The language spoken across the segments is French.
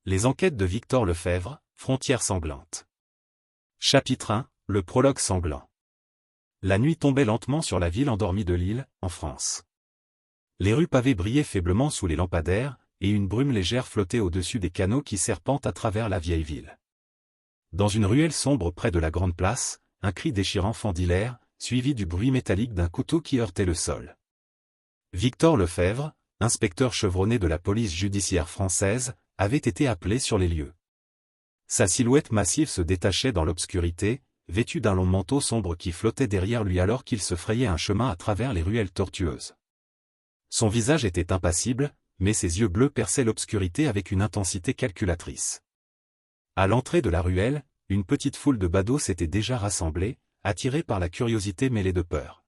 Les enquêtes de Victor Lefebvre, Frontières sanglantes. Chapitre 1, le prologue sanglant. La nuit tombait lentement sur la ville endormie de Lille, en France. Les rues pavées brillaient faiblement sous les lampadaires, et une brume légère flottait au-dessus des canaux qui serpentent à travers la vieille ville. Dans une ruelle sombre près de la grande place, un cri déchirant fendit l'air, suivi du bruit métallique d'un couteau qui heurtait le sol. Victor Lefebvre, inspecteur chevronné de la police judiciaire française, avait été appelé sur les lieux. Sa silhouette massive se détachait dans l'obscurité, vêtu d'un long manteau sombre qui flottait derrière lui alors qu'il se frayait un chemin à travers les ruelles tortueuses. Son visage était impassible, mais ses yeux bleus perçaient l'obscurité avec une intensité calculatrice. À l'entrée de la ruelle, une petite foule de badauds s'était déjà rassemblée, attirée par la curiosité mêlée de peur.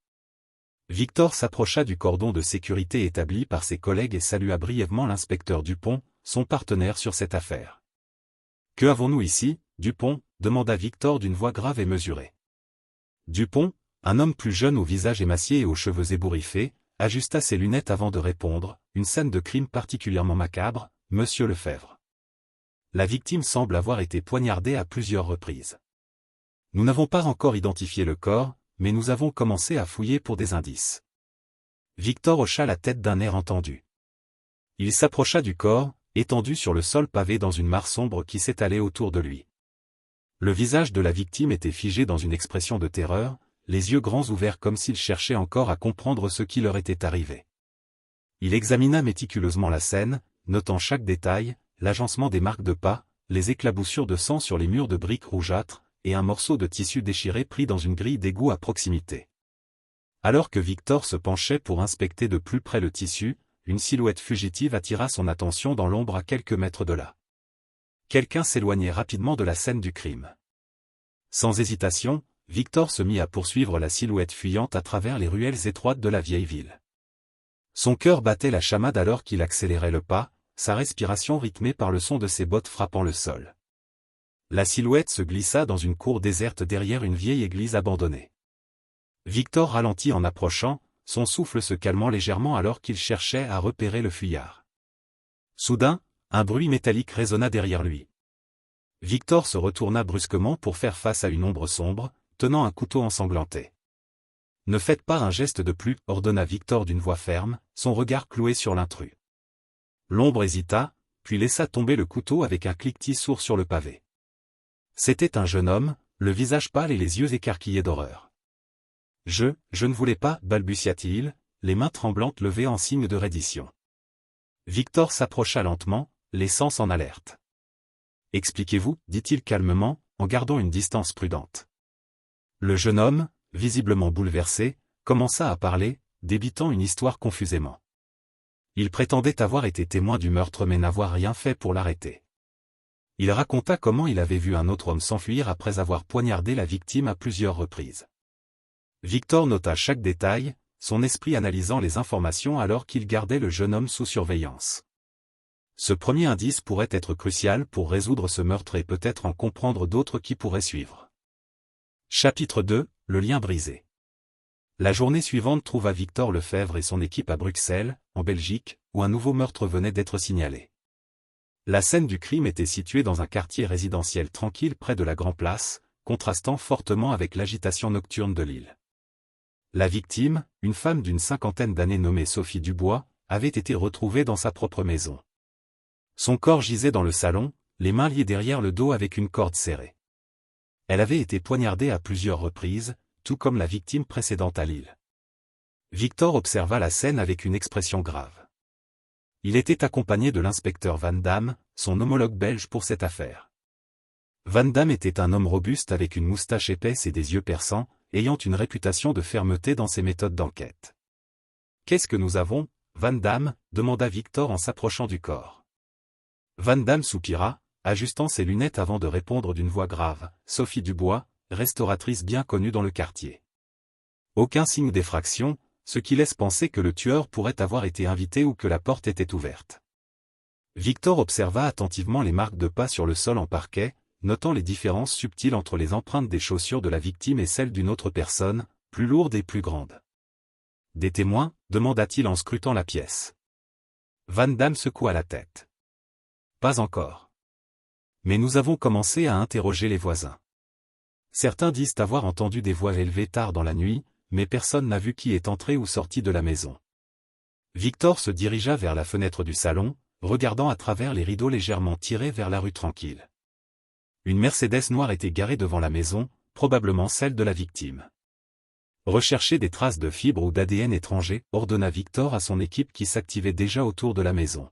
Victor s'approcha du cordon de sécurité établi par ses collègues et salua brièvement l'inspecteur Dupont, son partenaire sur cette affaire. « Que avons-nous ici, Dupont » demanda Victor d'une voix grave et mesurée. Dupont, un homme plus jeune au visage émacié et aux cheveux ébouriffés, ajusta ses lunettes avant de répondre, « Une scène de crime particulièrement macabre, monsieur Lefebvre. La victime semble avoir été poignardée à plusieurs reprises. Nous n'avons pas encore identifié le corps, mais nous avons commencé à fouiller pour des indices. » Victor hocha la tête d'un air entendu. Il s'approcha du corps, étendu sur le sol pavé dans une mare sombre qui s'étalait autour de lui. Le visage de la victime était figé dans une expression de terreur, les yeux grands ouverts comme s'il cherchait encore à comprendre ce qui leur était arrivé. Il examina méticuleusement la scène, notant chaque détail, l'agencement des marques de pas, les éclaboussures de sang sur les murs de briques rougeâtres, et un morceau de tissu déchiré pris dans une grille d'égout à proximité. Alors que Victor se penchait pour inspecter de plus près le tissu, une silhouette fugitive attira son attention dans l'ombre à quelques mètres de là. Quelqu'un s'éloignait rapidement de la scène du crime. Sans hésitation, Victor se mit à poursuivre la silhouette fuyante à travers les ruelles étroites de la vieille ville. Son cœur battait la chamade alors qu'il accélérait le pas, sa respiration rythmée par le son de ses bottes frappant le sol. La silhouette se glissa dans une cour déserte derrière une vieille église abandonnée. Victor ralentit en approchant, son souffle se calmant légèrement alors qu'il cherchait à repérer le fuyard. Soudain, un bruit métallique résonna derrière lui. Victor se retourna brusquement pour faire face à une ombre sombre, tenant un couteau ensanglanté. « Ne faites pas un geste de plus » ordonna Victor d'une voix ferme, son regard cloué sur l'intrus. L'ombre hésita, puis laissa tomber le couteau avec un cliquetis sourd sur le pavé. C'était un jeune homme, le visage pâle et les yeux écarquillés d'horreur. « Je ne voulais pas » balbutia-t-il, les mains tremblantes levées en signe de reddition. Victor s'approcha lentement, les sens en alerte. « Expliquez-vous » dit-il calmement, en gardant une distance prudente. Le jeune homme, visiblement bouleversé, commença à parler, débitant une histoire confusément. Il prétendait avoir été témoin du meurtre mais n'avoir rien fait pour l'arrêter. Il raconta comment il avait vu un autre homme s'enfuir après avoir poignardé la victime à plusieurs reprises. Victor nota chaque détail, son esprit analysant les informations alors qu'il gardait le jeune homme sous surveillance. Ce premier indice pourrait être crucial pour résoudre ce meurtre et peut-être en comprendre d'autres qui pourraient suivre. Chapitre 2, le lien brisé. La journée suivante trouva Victor Lefebvre et son équipe à Bruxelles, en Belgique, où un nouveau meurtre venait d'être signalé. La scène du crime était située dans un quartier résidentiel tranquille près de la Grand Place, contrastant fortement avec l'agitation nocturne de Lille. La victime, une femme d'une cinquantaine d'années nommée Sophie Dubois, avait été retrouvée dans sa propre maison. Son corps gisait dans le salon, les mains liées derrière le dos avec une corde serrée. Elle avait été poignardée à plusieurs reprises, tout comme la victime précédente à Lille. Victor observa la scène avec une expression grave. Il était accompagné de l'inspecteur Van Damme, son homologue belge pour cette affaire. Van Damme était un homme robuste avec une moustache épaisse et des yeux perçants, ayant une réputation de fermeté dans ses méthodes d'enquête. « Qu'est-ce que nous avons, Van Damme » demanda Victor en s'approchant du corps. Van Damme soupira, ajustant ses lunettes avant de répondre d'une voix grave, « Sophie Dubois, restauratrice bien connue dans le quartier. » Aucun signe d'effraction, ce qui laisse penser que le tueur pourrait avoir été invité ou que la porte était ouverte. Victor observa attentivement les marques de pas sur le sol en parquet, notant les différences subtiles entre les empreintes des chaussures de la victime et celles d'une autre personne, plus lourde et plus grande. « Des témoins » demanda-t-il en scrutant la pièce. Van Damme secoua la tête. « Pas encore. Mais nous avons commencé à interroger les voisins. Certains disent avoir entendu des voix élevées tard dans la nuit, mais personne n'a vu qui est entré ou sorti de la maison. Victor se dirigea vers la fenêtre du salon, regardant à travers les rideaux légèrement tirés vers la rue tranquille. Une Mercedes noire était garée devant la maison, probablement celle de la victime. Recherchez des traces de fibres ou d'ADN étrangers, ordonna Victor à son équipe qui s'activait déjà autour de la maison.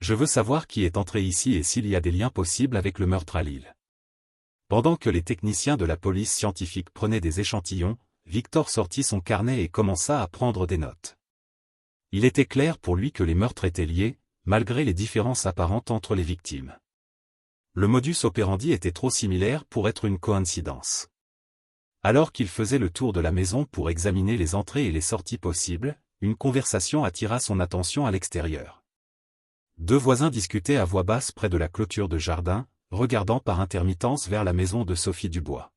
Je veux savoir qui est entré ici et s'il y a des liens possibles avec le meurtre à Lille. Pendant que les techniciens de la police scientifique prenaient des échantillons, Victor sortit son carnet et commença à prendre des notes. Il était clair pour lui que les meurtres étaient liés, malgré les différences apparentes entre les victimes. Le modus operandi était trop similaire pour être une coïncidence. Alors qu'il faisait le tour de la maison pour examiner les entrées et les sorties possibles, une conversation attira son attention à l'extérieur. Deux voisins discutaient à voix basse près de la clôture de jardin, regardant par intermittence vers la maison de Sophie Dubois.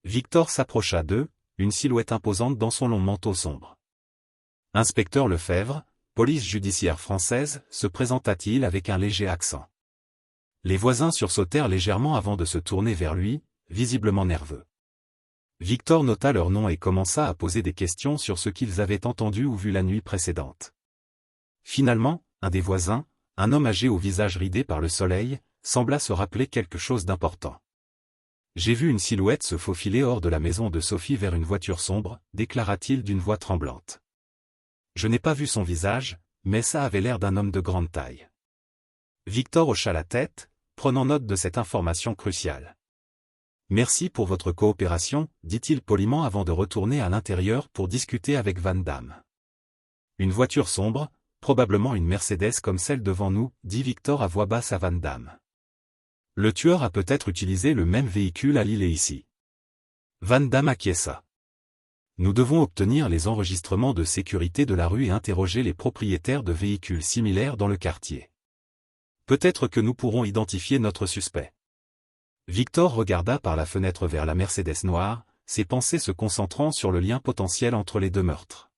Victor s'approcha d'eux, une silhouette imposante dans son long manteau sombre. « Inspecteur Lefebvre, police judiciaire française » se présenta-t-il avec un léger accent. Les voisins sursautèrent légèrement avant de se tourner vers lui, visiblement nerveux. Victor nota leur nom et commença à poser des questions sur ce qu'ils avaient entendu ou vu la nuit précédente. Finalement, un des voisins, un homme âgé au visage ridé par le soleil, sembla se rappeler quelque chose d'important. « J'ai vu une silhouette se faufiler hors de la maison de Sophie vers une voiture sombre, déclara-t-il d'une voix tremblante. Je n'ai pas vu son visage, mais ça avait l'air d'un homme de grande taille. Victor hocha la tête, prenant note de cette information cruciale. Merci pour votre coopération, dit-il poliment avant de retourner à l'intérieur pour discuter avec Van Damme. Une voiture sombre, probablement une Mercedes comme celle devant nous, dit Victor à voix basse à Van Damme. Le tueur a peut-être utilisé le même véhicule à Lille et ici. Van Damme acquiesça. Nous devons obtenir les enregistrements de sécurité de la rue et interroger les propriétaires de véhicules similaires dans le quartier. Peut-être que nous pourrons identifier notre suspect. Victor regarda par la fenêtre vers la Mercedes noire, ses pensées se concentrant sur le lien potentiel entre les deux meurtres.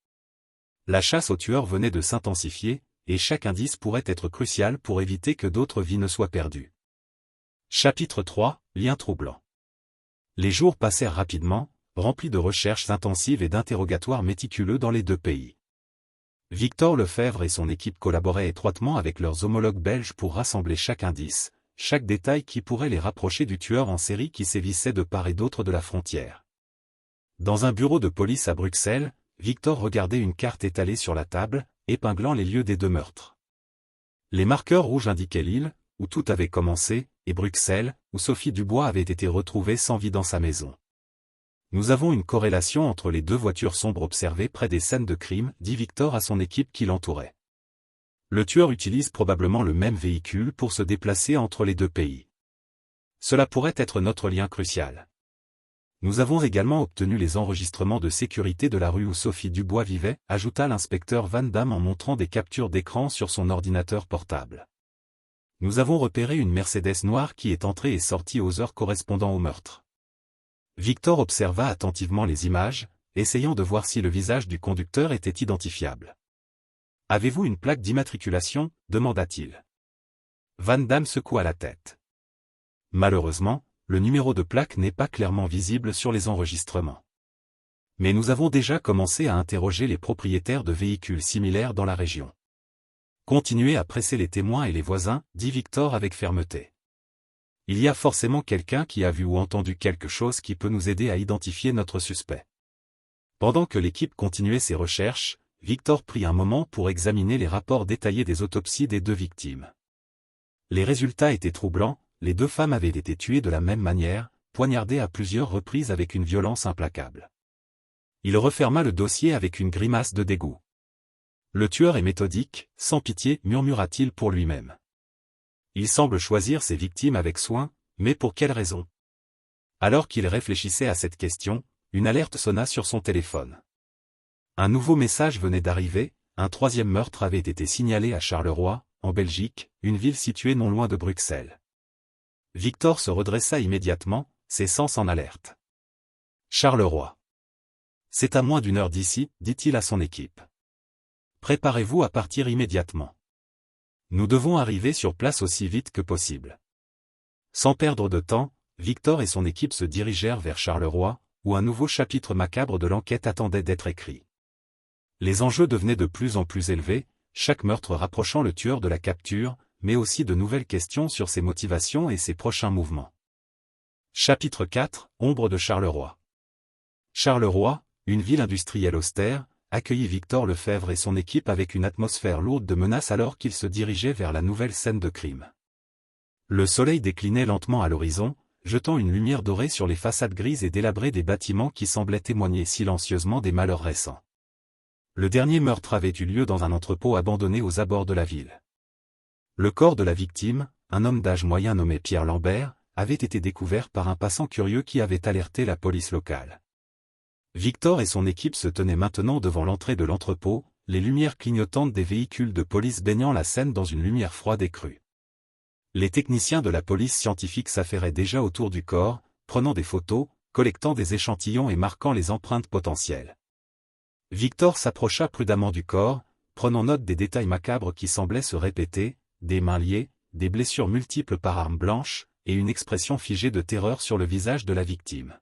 La chasse au tueur venait de s'intensifier, et chaque indice pourrait être crucial pour éviter que d'autres vies ne soient perdues. Chapitre 3, Lien troublant. Les jours passèrent rapidement, remplis de recherches intensives et d'interrogatoires méticuleux dans les deux pays. Victor Lefebvre et son équipe collaboraient étroitement avec leurs homologues belges pour rassembler chaque indice, chaque détail qui pourrait les rapprocher du tueur en série qui sévissait de part et d'autre de la frontière. Dans un bureau de police à Bruxelles, Victor regardait une carte étalée sur la table, épinglant les lieux des deux meurtres. Les marqueurs rouges indiquaient Lille, où tout avait commencé, et Bruxelles, où Sophie Dubois avait été retrouvée sans vie dans sa maison. Nous avons une corrélation entre les deux voitures sombres observées près des scènes de crime, dit Victor à son équipe qui l'entourait. Le tueur utilise probablement le même véhicule pour se déplacer entre les deux pays. Cela pourrait être notre lien crucial. Nous avons également obtenu les enregistrements de sécurité de la rue où Sophie Dubois vivait, ajouta l'inspecteur Van Damme en montrant des captures d'écran sur son ordinateur portable. Nous avons repéré une Mercedes noire qui est entrée et sortie aux heures correspondant au meurtre. Victor observa attentivement les images, essayant de voir si le visage du conducteur était identifiable. « Avez-vous une plaque d'immatriculation » demanda-t-il. Van Damme secoua la tête. Malheureusement, le numéro de plaque n'est pas clairement visible sur les enregistrements. Mais nous avons déjà commencé à interroger les propriétaires de véhicules similaires dans la région. Continuez à presser les témoins et les voisins, dit Victor avec fermeté. Il y a forcément quelqu'un qui a vu ou entendu quelque chose qui peut nous aider à identifier notre suspect. Pendant que l'équipe continuait ses recherches, Victor prit un moment pour examiner les rapports détaillés des autopsies des deux victimes. Les résultats étaient troublants, les deux femmes avaient été tuées de la même manière, poignardées à plusieurs reprises avec une violence implacable. Il referma le dossier avec une grimace de dégoût. Le tueur est méthodique, sans pitié, murmura-t-il pour lui-même. Il semble choisir ses victimes avec soin, mais pour quelle raison? Alors qu'il réfléchissait à cette question, une alerte sonna sur son téléphone. Un nouveau message venait d'arriver, un troisième meurtre avait été signalé à Charleroi, en Belgique, une ville située non loin de Bruxelles. Victor se redressa immédiatement, ses sens en alerte. Charleroi. C'est à moins d'une heure d'ici, dit-il à son équipe. Préparez-vous à partir immédiatement. Nous devons arriver sur place aussi vite que possible. Sans perdre de temps, Victor et son équipe se dirigèrent vers Charleroi, où un nouveau chapitre macabre de l'enquête attendait d'être écrit. Les enjeux devenaient de plus en plus élevés, chaque meurtre rapprochant le tueur de la capture, mais aussi de nouvelles questions sur ses motivations et ses prochains mouvements. Chapitre 4, Ombre de Charleroi. Charleroi, une ville industrielle austère, accueillit Victor Lefebvre et son équipe avec une atmosphère lourde de menaces alors qu'ils se dirigeaient vers la nouvelle scène de crime. Le soleil déclinait lentement à l'horizon, jetant une lumière dorée sur les façades grises et délabrées des bâtiments qui semblaient témoigner silencieusement des malheurs récents. Le dernier meurtre avait eu lieu dans un entrepôt abandonné aux abords de la ville. Le corps de la victime, un homme d'âge moyen nommé Pierre Lambert, avait été découvert par un passant curieux qui avait alerté la police locale. Victor et son équipe se tenaient maintenant devant l'entrée de l'entrepôt, les lumières clignotantes des véhicules de police baignant la scène dans une lumière froide et crue. Les techniciens de la police scientifique s'affairaient déjà autour du corps, prenant des photos, collectant des échantillons et marquant les empreintes potentielles. Victor s'approcha prudemment du corps, prenant note des détails macabres qui semblaient se répéter, des mains liées, des blessures multiples par arme blanche, et une expression figée de terreur sur le visage de la victime.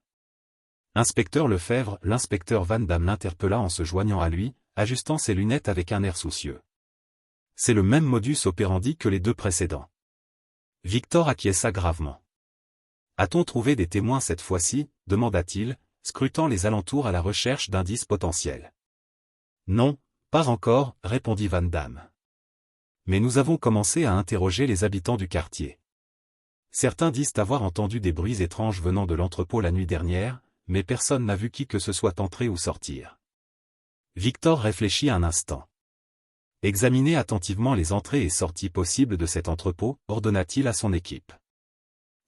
Inspecteur Lefebvre, l'inspecteur Van Damme l'interpella en se joignant à lui, ajustant ses lunettes avec un air soucieux. C'est le même modus operandi que les deux précédents. Victor acquiesça gravement. A-t-on trouvé des témoins cette fois-ci, demanda-t-il, scrutant les alentours à la recherche d'indices potentiels. Non, pas encore, répondit Van Damme. Mais nous avons commencé à interroger les habitants du quartier. Certains disent avoir entendu des bruits étranges venant de l'entrepôt la nuit dernière, mais personne n'a vu qui que ce soit entrer ou sortir. Victor réfléchit un instant. Examinez attentivement les entrées et sorties possibles de cet entrepôt, ordonna-t-il à son équipe.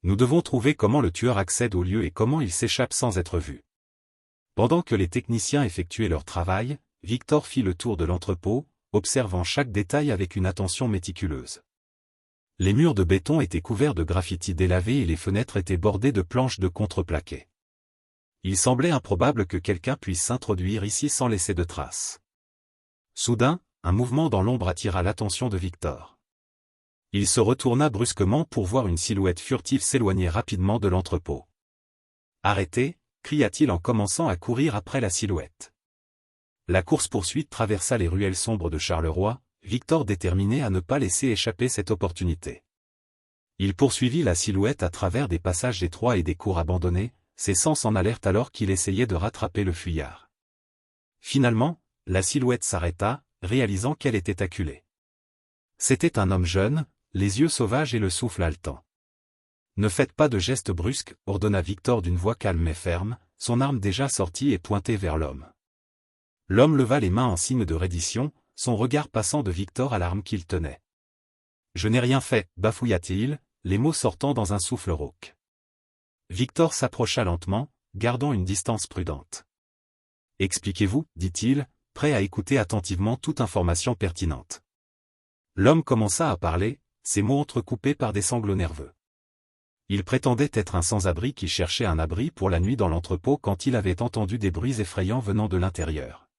Nous devons trouver comment le tueur accède au lieu et comment il s'échappe sans être vu. Pendant que les techniciens effectuaient leur travail, Victor fit le tour de l'entrepôt, observant chaque détail avec une attention méticuleuse. Les murs de béton étaient couverts de graffitis délavés et les fenêtres étaient bordées de planches de contreplaqué. Il semblait improbable que quelqu'un puisse s'introduire ici sans laisser de traces. Soudain, un mouvement dans l'ombre attira l'attention de Victor. Il se retourna brusquement pour voir une silhouette furtive s'éloigner rapidement de l'entrepôt. « Arrêtez !» cria-t-il en commençant à courir après la silhouette. La course-poursuite traversa les ruelles sombres de Charleroi, Victor déterminé à ne pas laisser échapper cette opportunité. Il poursuivit la silhouette à travers des passages étroits et des cours abandonnés, ses sens en alerte alors qu'il essayait de rattraper le fuyard. Finalement, la silhouette s'arrêta, réalisant qu'elle était acculée. C'était un homme jeune, les yeux sauvages et le souffle haletant. « Ne faites pas de gestes brusques, ordonna Victor d'une voix calme mais ferme, son arme déjà sortie et pointée vers l'homme. L'homme leva les mains en signe de reddition, son regard passant de Victor à l'arme qu'il tenait. « Je n'ai rien fait, bafouilla-t-il, les mots sortant dans un souffle rauque. Victor s'approcha lentement, gardant une distance prudente. « Expliquez-vous, dit-il, prêt à écouter attentivement toute information pertinente. » L'homme commença à parler, ses mots entrecoupés par des sanglots nerveux. Il prétendait être un sans-abri qui cherchait un abri pour la nuit dans l'entrepôt quand il avait entendu des bruits effrayants venant de l'intérieur.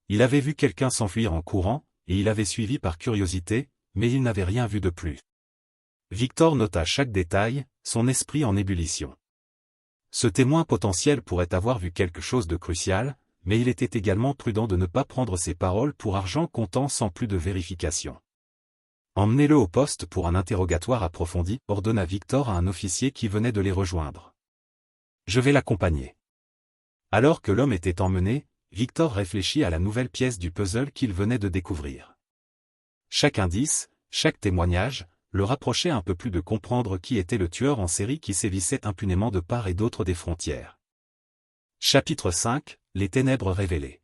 Il avait vu quelqu'un s'enfuir en courant, et il avait suivi par curiosité, mais il n'avait rien vu de plus. Victor nota chaque détail, son esprit en ébullition. Ce témoin potentiel pourrait avoir vu quelque chose de crucial, mais il était également prudent de ne pas prendre ses paroles pour argent comptant sans plus de vérification. Emmenez-le au poste pour un interrogatoire approfondi, ordonna Victor à un officier qui venait de les rejoindre. Je vais l'accompagner. Alors que l'homme était emmené, Victor réfléchit à la nouvelle pièce du puzzle qu'il venait de découvrir. Chaque indice, chaque témoignage, le rapprochait un peu plus de comprendre qui était le tueur en série qui sévissait impunément de part et d'autre des frontières. Chapitre 5, les ténèbres révélées.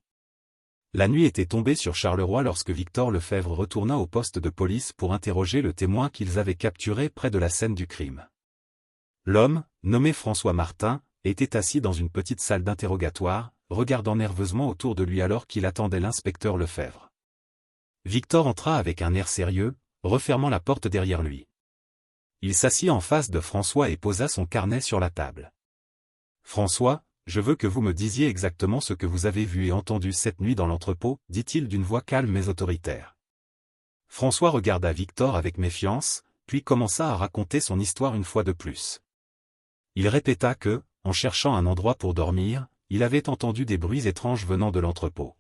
La nuit était tombée sur Charleroi lorsque Victor Lefebvre retourna au poste de police pour interroger le témoin qu'ils avaient capturé près de la scène du crime. L'homme, nommé François Martin, était assis dans une petite salle d'interrogatoire, regardant nerveusement autour de lui alors qu'il attendait l'inspecteur Lefebvre. Victor entra avec un air sérieux, refermant la porte derrière lui. Il s'assit en face de François et posa son carnet sur la table. « François, je veux que vous me disiez exactement ce que vous avez vu et entendu cette nuit dans l'entrepôt, dit-il d'une voix calme mais autoritaire. François regarda Victor avec méfiance, puis commença à raconter son histoire une fois de plus. Il répéta que, en cherchant un endroit pour dormir, il avait entendu des bruits étranges venant de l'entrepôt.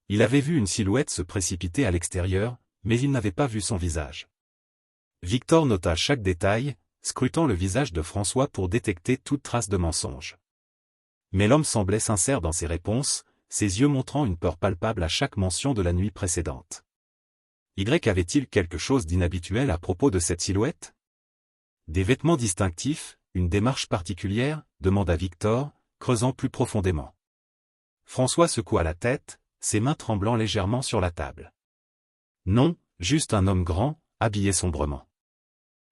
Il avait vu une silhouette se précipiter à l'extérieur, mais il n'avait pas vu son visage. Victor nota chaque détail, scrutant le visage de François pour détecter toute trace de mensonge. Mais l'homme semblait sincère dans ses réponses, ses yeux montrant une peur palpable à chaque mention de la nuit précédente. Y avait-il quelque chose d'inhabituel à propos de cette silhouette? Des vêtements distinctifs, une démarche particulière, demanda Victor, creusant plus profondément. François secoua la tête, ses mains tremblant légèrement sur la table. Non, juste un homme grand, habillé sombrement.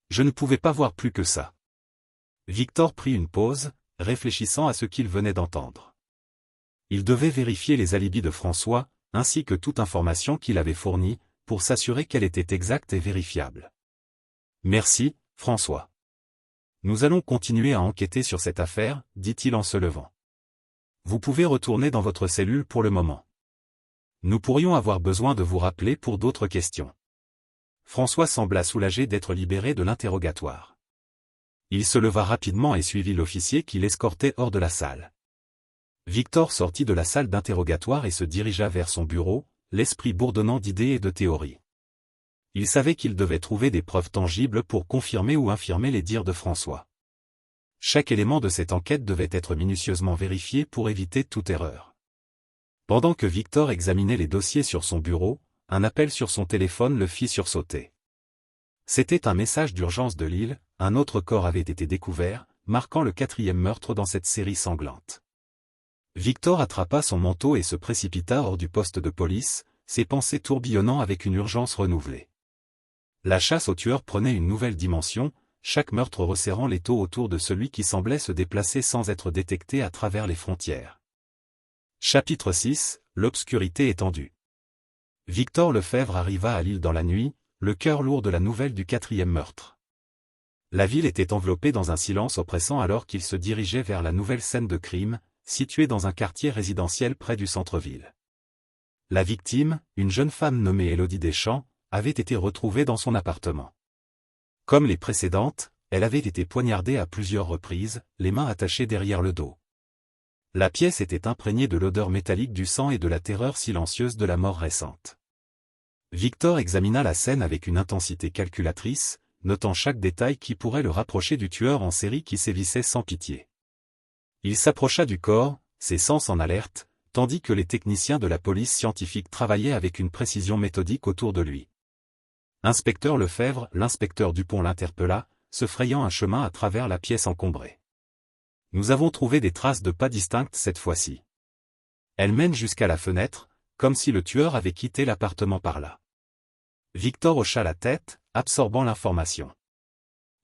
Je ne pouvais pas voir plus que ça. Victor prit une pause, réfléchissant à ce qu'il venait d'entendre. Il devait vérifier les alibis de François, ainsi que toute information qu'il avait fournie, pour s'assurer qu'elle était exacte et vérifiable. Merci, François. Nous allons continuer à enquêter sur cette affaire, dit-il en se levant. Vous pouvez retourner dans votre cellule pour le moment. Nous pourrions avoir besoin de vous rappeler pour d'autres questions. François sembla soulagé d'être libéré de l'interrogatoire. Il se leva rapidement et suivit l'officier qui l'escortait hors de la salle. Victor sortit de la salle d'interrogatoire et se dirigea vers son bureau, l'esprit bourdonnant d'idées et de théories. Il savait qu'il devait trouver des preuves tangibles pour confirmer ou infirmer les dires de François. Chaque élément de cette enquête devait être minutieusement vérifié pour éviter toute erreur. Pendant que Victor examinait les dossiers sur son bureau, un appel sur son téléphone le fit sursauter. C'était un message d'urgence de Lille, un autre corps avait été découvert, marquant le 4e meurtre dans cette série sanglante. Victor attrapa son manteau et se précipita hors du poste de police, ses pensées tourbillonnant avec une urgence renouvelée. La chasse aux tueurs prenait une nouvelle dimension, chaque meurtre resserrant l'étau autour de celui qui semblait se déplacer sans être détecté à travers les frontières. Chapitre 6, l'obscurité étendue. Victor Lefebvre arriva à Lille dans la nuit, le cœur lourd de la nouvelle du 4e meurtre. La ville était enveloppée dans un silence oppressant alors qu'il se dirigeait vers la nouvelle scène de crime, située dans un quartier résidentiel près du centre-ville. La victime, une jeune femme nommée Élodie Deschamps, avait été retrouvée dans son appartement. Comme les précédentes, elle avait été poignardée à plusieurs reprises, les mains attachées derrière le dos. La pièce était imprégnée de l'odeur métallique du sang et de la terreur silencieuse de la mort récente. Victor examina la scène avec une intensité calculatrice, notant chaque détail qui pourrait le rapprocher du tueur en série qui sévissait sans pitié. Il s'approcha du corps, ses sens en alerte, tandis que les techniciens de la police scientifique travaillaient avec une précision méthodique autour de lui. Inspecteur Lefebvre, l'inspecteur Dupont l'interpella, se frayant un chemin à travers la pièce encombrée. Nous avons trouvé des traces de pas distinctes cette fois-ci. Elles mènent jusqu'à la fenêtre, comme si le tueur avait quitté l'appartement par là. Victor hocha la tête, absorbant l'information.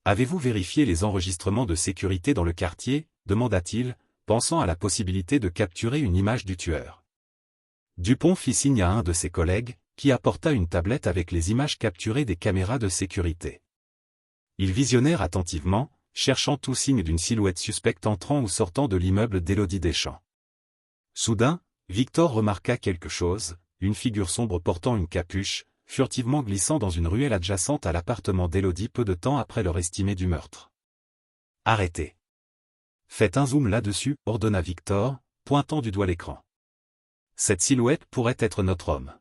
Avez-vous vérifié les enregistrements de sécurité dans le quartier, demanda-t-il, pensant à la possibilité de capturer une image du tueur. Dupont fit signe à un de ses collègues, qui apporta une tablette avec les images capturées des caméras de sécurité. Ils visionnèrent attentivement, cherchant tout signe d'une silhouette suspecte entrant ou sortant de l'immeuble d'Élodie Deschamps. Soudain, Victor remarqua quelque chose, une figure sombre portant une capuche, furtivement glissant dans une ruelle adjacente à l'appartement d'Élodie peu de temps après leur estimé du meurtre. « Arrêtez. Faites un zoom là-dessus, ordonna Victor, pointant du doigt l'écran. Cette silhouette pourrait être notre homme. »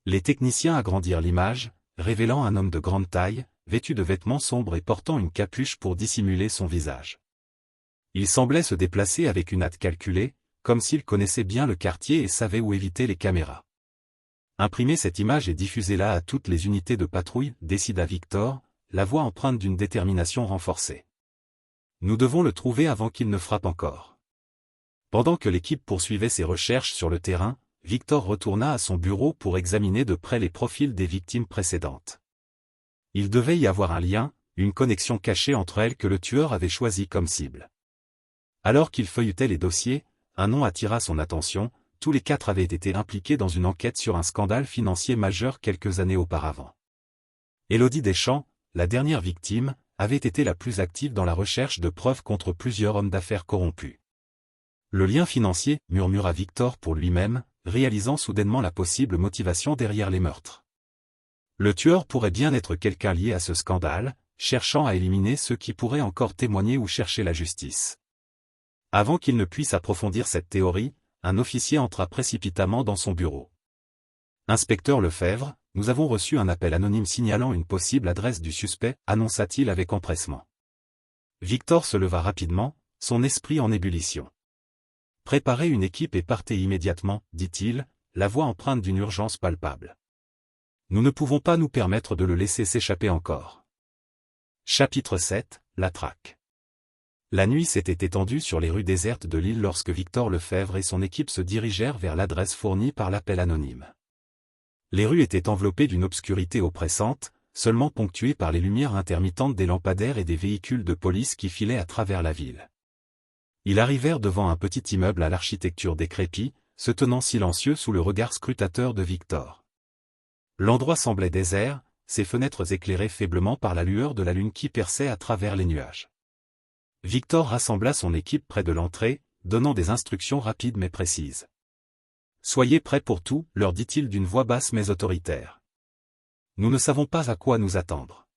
Les techniciens agrandirent l'image, révélant un homme de grande taille, vêtu de vêtements sombres et portant une capuche pour dissimuler son visage. Il semblait se déplacer avec une hâte calculée, comme s'il connaissait bien le quartier et savait où éviter les caméras. Imprimez cette image et diffusez-la à toutes les unités de patrouille, décida Victor, la voix empreinte d'une détermination renforcée. Nous devons le trouver avant qu'il ne frappe encore. Pendant que l'équipe poursuivait ses recherches sur le terrain, Victor retourna à son bureau pour examiner de près les profils des victimes précédentes. Il devait y avoir un lien, une connexion cachée entre elles que le tueur avait choisi comme cible. Alors qu'il feuilletait les dossiers, un nom attira son attention, tous les 4 avaient été impliqués dans une enquête sur un scandale financier majeur quelques années auparavant. Élodie Deschamps, la dernière victime, avait été la plus active dans la recherche de preuves contre plusieurs hommes d'affaires corrompus. Le lien financier, murmura Victor pour lui-même, réalisant soudainement la possible motivation derrière les meurtres. Le tueur pourrait bien être quelqu'un lié à ce scandale, cherchant à éliminer ceux qui pourraient encore témoigner ou chercher la justice. Avant qu'il ne puisse approfondir cette théorie, un officier entra précipitamment dans son bureau. « Inspecteur Lefebvre, nous avons reçu un appel anonyme signalant une possible adresse du suspect, annonça-t-il avec empressement. Victor se leva rapidement, son esprit en ébullition. « Préparez une équipe et partez immédiatement, dit-il, la voix empreinte d'une urgence palpable. Nous ne pouvons pas nous permettre de le laisser s'échapper encore. » Chapitre 7, la traque. La nuit s'était étendue sur les rues désertes de Lille lorsque Victor Lefebvre et son équipe se dirigèrent vers l'adresse fournie par l'appel anonyme. Les rues étaient enveloppées d'une obscurité oppressante, seulement ponctuées par les lumières intermittentes des lampadaires et des véhicules de police qui filaient à travers la ville. Ils arrivèrent devant un petit immeuble à l'architecture décrépite, se tenant silencieux sous le regard scrutateur de Victor. L'endroit semblait désert, ses fenêtres éclairées faiblement par la lueur de la lune qui perçait à travers les nuages. Victor rassembla son équipe près de l'entrée, donnant des instructions rapides mais précises. « Soyez prêts pour tout, leur dit-il d'une voix basse mais autoritaire. Nous ne savons pas à quoi nous attendre. »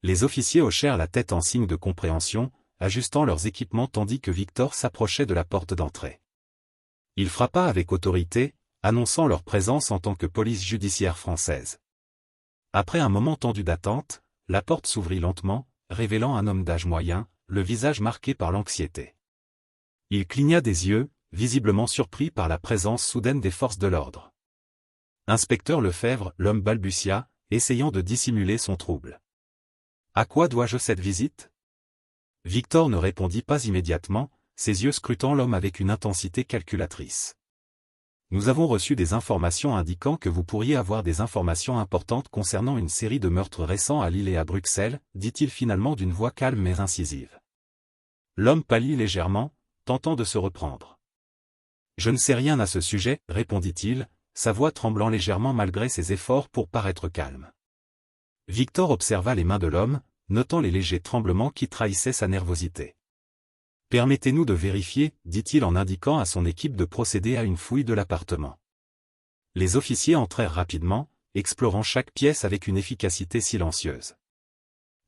Les officiers hochèrent la tête en signe de compréhension, ajustant leurs équipements tandis que Victor s'approchait de la porte d'entrée. Il frappa avec autorité, annonçant leur présence en tant que police judiciaire française. Après un moment tendu d'attente, la porte s'ouvrit lentement, révélant un homme d'âge moyen, le visage marqué par l'anxiété. Il cligna des yeux, visiblement surpris par la présence soudaine des forces de l'ordre. « Inspecteur Lefebvre », l'homme balbutia, essayant de dissimuler son trouble. « À quoi dois-je cette visite ?» Victor ne répondit pas immédiatement, ses yeux scrutant l'homme avec une intensité calculatrice. « Nous avons reçu des informations indiquant que vous pourriez avoir des informations importantes concernant une série de meurtres récents à Lille et à Bruxelles, dit-il finalement d'une voix calme mais incisive. L'homme pâlit légèrement, tentant de se reprendre. « Je ne sais rien à ce sujet, répondit-il, sa voix tremblant légèrement malgré ses efforts pour paraître calme. Victor observa les mains de l'homme, notant les légers tremblements qui trahissaient sa nervosité. « Permettez-nous de vérifier, dit-il en indiquant à son équipe de procéder à une fouille de l'appartement. » Les officiers entrèrent rapidement, explorant chaque pièce avec une efficacité silencieuse.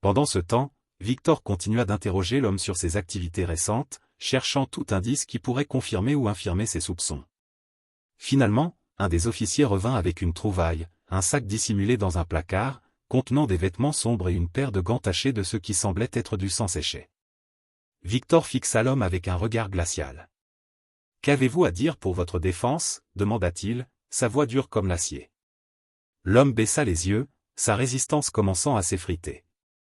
Pendant ce temps, Victor continua d'interroger l'homme sur ses activités récentes, cherchant tout indice qui pourrait confirmer ou infirmer ses soupçons. Finalement, un des officiers revint avec une trouvaille, un sac dissimulé dans un placard, contenant des vêtements sombres et une paire de gants tachés de ce qui semblait être du sang séché. Victor fixa l'homme avec un regard glacial. « Qu'avez-vous à dire pour votre défense » demanda-t-il, sa voix dure comme l'acier. L'homme baissa les yeux, sa résistance commençant à s'effriter.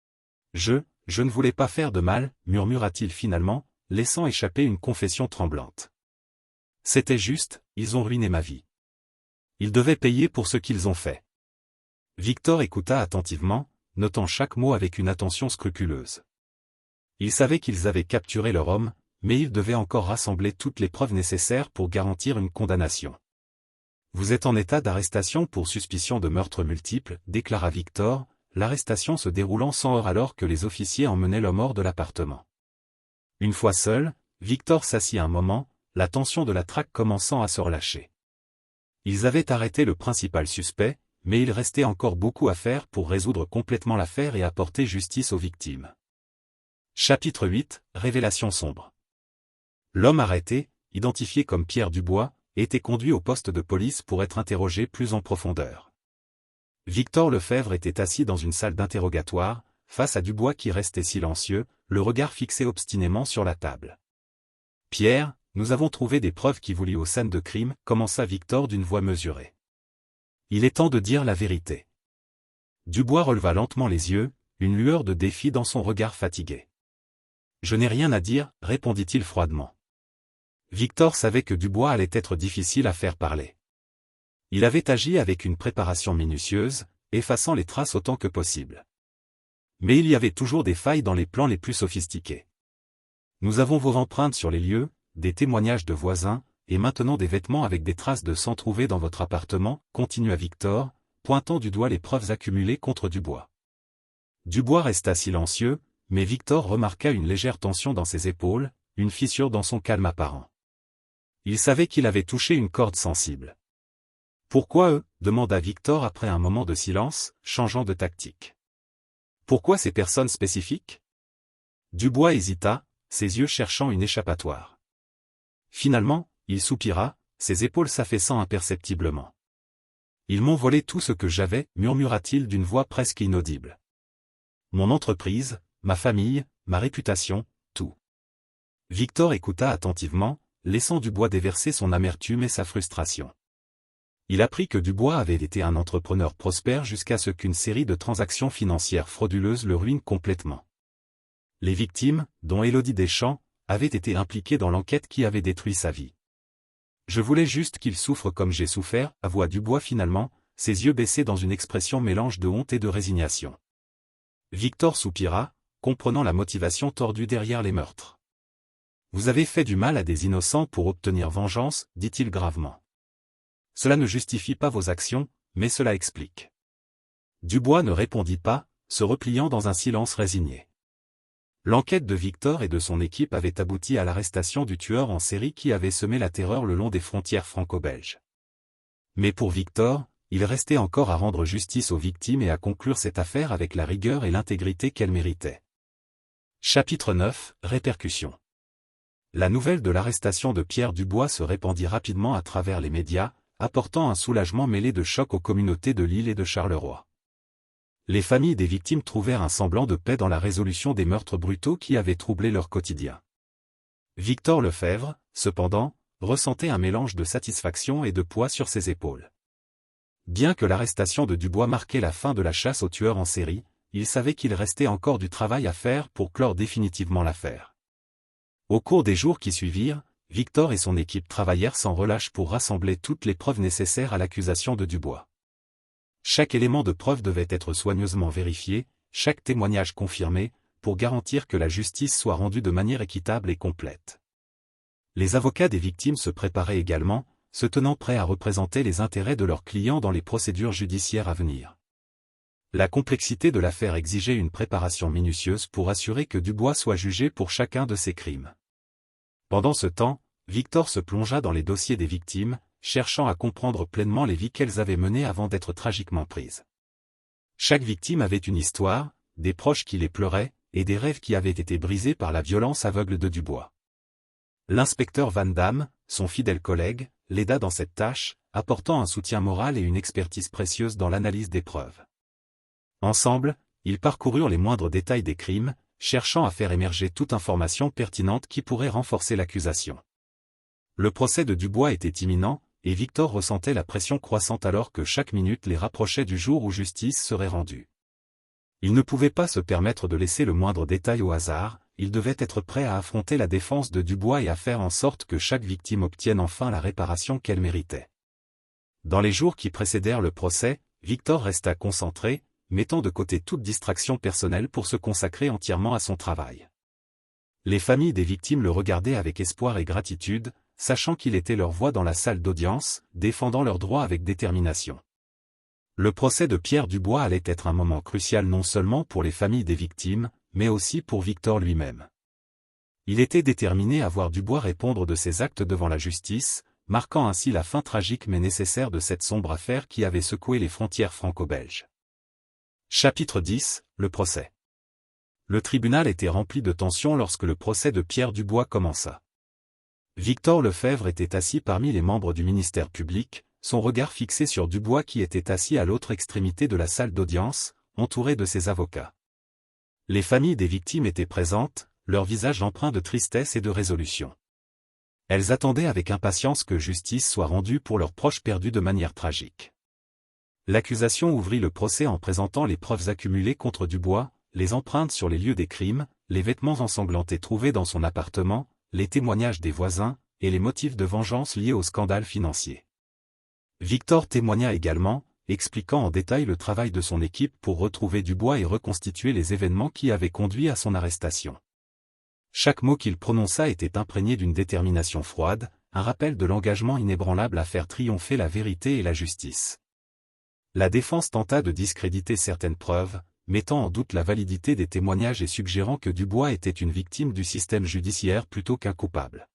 « Je ne voulais pas faire de mal, murmura-t-il finalement, laissant échapper une confession tremblante. C'était juste, ils ont ruiné ma vie. Ils devaient payer pour ce qu'ils ont fait. Victor écouta attentivement, notant chaque mot avec une attention scrupuleuse. Il savait qu'ils avaient capturé leur homme, mais ils devaient encore rassembler toutes les preuves nécessaires pour garantir une condamnation. Vous êtes en état d'arrestation pour suspicion de meurtre multiple, déclara Victor, l'arrestation se déroulant sans heurts alors que les officiers emmenaient l'homme hors de l'appartement. Une fois seul, Victor s'assit un moment, la tension de la traque commençant à se relâcher. Ils avaient arrêté le principal suspect, mais il restait encore beaucoup à faire pour résoudre complètement l'affaire et apporter justice aux victimes. Chapitre 8, Révélation sombre. L'homme arrêté, identifié comme Pierre Dubois, était conduit au poste de police pour être interrogé plus en profondeur. Victor Lefebvre était assis dans une salle d'interrogatoire, face à Dubois qui restait silencieux, le regard fixé obstinément sur la table. « Pierre, nous avons trouvé des preuves qui vous lient aux scènes de crime, » commença Victor d'une voix mesurée. « Il est temps de dire la vérité. » Dubois releva lentement les yeux, une lueur de défi dans son regard fatigué. « Je n'ai rien à dire, » répondit-il froidement. Victor savait que Dubois allait être difficile à faire parler. Il avait agi avec une préparation minutieuse, effaçant les traces autant que possible. Mais il y avait toujours des failles dans les plans les plus sophistiqués. Nous avons vos empreintes sur les lieux, des témoignages de voisins, et maintenant des vêtements avec des traces de sang trouvés dans votre appartement, continua Victor, pointant du doigt les preuves accumulées contre Dubois. Dubois resta silencieux, mais Victor remarqua une légère tension dans ses épaules, une fissure dans son calme apparent. Il savait qu'il avait touché une corde sensible. Pourquoi eux demanda Victor après un moment de silence, changeant de tactique. Pourquoi ces personnes spécifiques? Dubois hésita, ses yeux cherchant une échappatoire. Finalement, il soupira, ses épaules s'affaissant imperceptiblement. Ils m'ont volé tout ce que j'avais, murmura-t-il d'une voix presque inaudible. Mon entreprise, ma famille, ma réputation, tout. Victor écouta attentivement, laissant Dubois déverser son amertume et sa frustration. Il apprit que Dubois avait été un entrepreneur prospère jusqu'à ce qu'une série de transactions financières frauduleuses le ruine complètement. Les victimes, dont Élodie Deschamps, avaient été impliquées dans l'enquête qui avait détruit sa vie. Je voulais juste qu'il souffre comme j'ai souffert, avoua Dubois finalement, ses yeux baissés dans une expression mélange de honte et de résignation. Victor soupira, comprenant la motivation tordue derrière les meurtres. Vous avez fait du mal à des innocents pour obtenir vengeance, dit-il gravement. Cela ne justifie pas vos actions, mais cela explique. Dubois ne répondit pas, se repliant dans un silence résigné. L'enquête de Victor et de son équipe avait abouti à l'arrestation du tueur en série qui avait semé la terreur le long des frontières franco-belges. Mais pour Victor, il restait encore à rendre justice aux victimes et à conclure cette affaire avec la rigueur et l'intégrité qu'elle méritait. Chapitre 9, Répercussions. La nouvelle de l'arrestation de Pierre Dubois se répandit rapidement à travers les médias, apportant un soulagement mêlé de choc aux communautés de Lille et de Charleroi. Les familles des victimes trouvèrent un semblant de paix dans la résolution des meurtres brutaux qui avaient troublé leur quotidien. Victor Lefebvre, cependant, ressentait un mélange de satisfaction et de poids sur ses épaules. Bien que l'arrestation de Dubois marquait la fin de la chasse aux tueurs en série, il savait qu'il restait encore du travail à faire pour clore définitivement l'affaire. Au cours des jours qui suivirent, Victor et son équipe travaillèrent sans relâche pour rassembler toutes les preuves nécessaires à l'accusation de Dubois. Chaque élément de preuve devait être soigneusement vérifié, chaque témoignage confirmé, pour garantir que la justice soit rendue de manière équitable et complète. Les avocats des victimes se préparaient également, se tenant prêts à représenter les intérêts de leurs clients dans les procédures judiciaires à venir. La complexité de l'affaire exigeait une préparation minutieuse pour assurer que Dubois soit jugé pour chacun de ses crimes. Pendant ce temps, Victor se plongea dans les dossiers des victimes, cherchant à comprendre pleinement les vies qu'elles avaient menées avant d'être tragiquement prises. Chaque victime avait une histoire, des proches qui les pleuraient, et des rêves qui avaient été brisés par la violence aveugle de Dubois. L'inspecteur Van Damme, son fidèle collègue, l'aida dans cette tâche, apportant un soutien moral et une expertise précieuse dans l'analyse des preuves. Ensemble, ils parcoururent les moindres détails des crimes, cherchant à faire émerger toute information pertinente qui pourrait renforcer l'accusation. Le procès de Dubois était imminent, et Victor ressentait la pression croissante alors que chaque minute les rapprochait du jour où justice serait rendue. Il ne pouvait pas se permettre de laisser le moindre détail au hasard, il devait être prêt à affronter la défense de Dubois et à faire en sorte que chaque victime obtienne enfin la réparation qu'elle méritait. Dans les jours qui précédèrent le procès, Victor resta concentré, mettant de côté toute distraction personnelle pour se consacrer entièrement à son travail. Les familles des victimes le regardaient avec espoir et gratitude, sachant qu'il était leur voix dans la salle d'audience, défendant leurs droits avec détermination. Le procès de Pierre Dubois allait être un moment crucial non seulement pour les familles des victimes, mais aussi pour Victor lui-même. Il était déterminé à voir Dubois répondre de ses actes devant la justice, marquant ainsi la fin tragique mais nécessaire de cette sombre affaire qui avait secoué les frontières franco-belges. Chapitre 10, le procès. Le tribunal était rempli de tension lorsque le procès de Pierre Dubois commença. Victor Lefebvre était assis parmi les membres du ministère public, son regard fixé sur Dubois qui était assis à l'autre extrémité de la salle d'audience, entouré de ses avocats. Les familles des victimes étaient présentes, leurs visages empreints de tristesse et de résolution. Elles attendaient avec impatience que justice soit rendue pour leurs proches perdus de manière tragique. L'accusation ouvrit le procès en présentant les preuves accumulées contre Dubois, les empreintes sur les lieux des crimes, les vêtements ensanglantés trouvés dans son appartement, les témoignages des voisins, et les motifs de vengeance liés au scandale financier. Victor témoigna également, expliquant en détail le travail de son équipe pour retrouver Dubois et reconstituer les événements qui avaient conduit à son arrestation. Chaque mot qu'il prononça était imprégné d'une détermination froide, un rappel de l'engagement inébranlable à faire triompher la vérité et la justice. La défense tenta de discréditer certaines preuves, mettant en doute la validité des témoignages et suggérant que Dubois était une victime du système judiciaire plutôt qu'un coupable.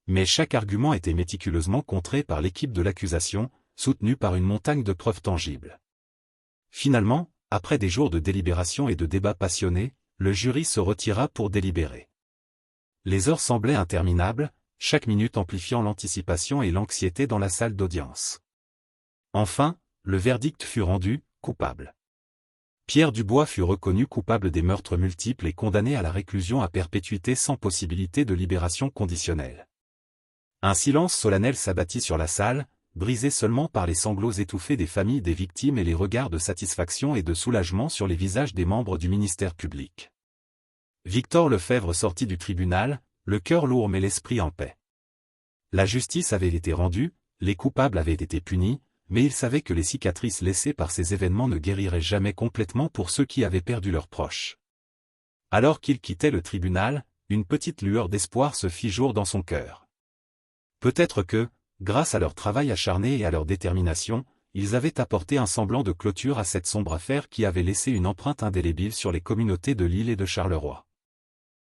Mais chaque argument était méticuleusement contré par l'équipe de l'accusation, soutenu par une montagne de preuves tangibles. Finalement, après des jours de délibération et de débats passionnés, le jury se retira pour délibérer. Les heures semblaient interminables, chaque minute amplifiant l'anticipation et l'anxiété dans la salle d'audience. Enfin, le verdict fut rendu, coupable. Pierre Dubois fut reconnu coupable des meurtres multiples et condamné à la réclusion à perpétuité sans possibilité de libération conditionnelle. Un silence solennel s'abattit sur la salle, brisé seulement par les sanglots étouffés des familles des victimes et les regards de satisfaction et de soulagement sur les visages des membres du ministère public. Victor Lefebvre sortit du tribunal, le cœur lourd mais l'esprit en paix. La justice avait été rendue, les coupables avaient été punis, mais il savait que les cicatrices laissées par ces événements ne guériraient jamais complètement pour ceux qui avaient perdu leurs proches. Alors qu'il quittait le tribunal, une petite lueur d'espoir se fit jour dans son cœur. Peut-être que, grâce à leur travail acharné et à leur détermination, ils avaient apporté un semblant de clôture à cette sombre affaire qui avait laissé une empreinte indélébile sur les communautés de Lille et de Charleroi.